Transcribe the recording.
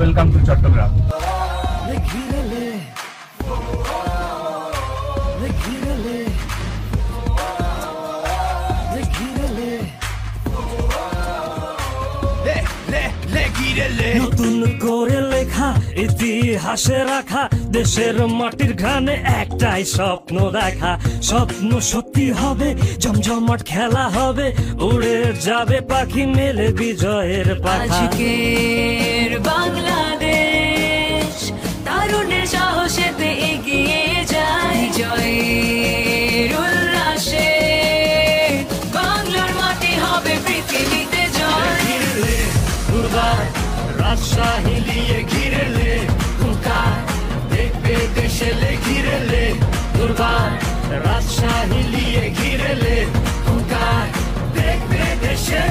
Welcome to Chittagong. নতুন করে লেখা ইতিহাসে রাখা দেশের মাটির ঘানে একটাই স্বপ্ন দেখা, স্বপ্ন সত্যি হবে, জমজমাট খেলা হবে, উড়ে যাবে পাখি মেলে বিজয়ের পাখা। আজকের বাংলাদেশ তারুণের সাহসেতে এগিয়ে যায়, জয়ের উল্লাসে বাংলার মাটি হবে পৃথিবীতে জয়। রাজশাহী লিয়ে ঘিরেলে হুঙ্কার দেখবে দেশেলে ঘিরেলে দুর্বার, রাজশাহী লিয়ে ঘিরেলে হুঙ্কার দেখবে দেশে।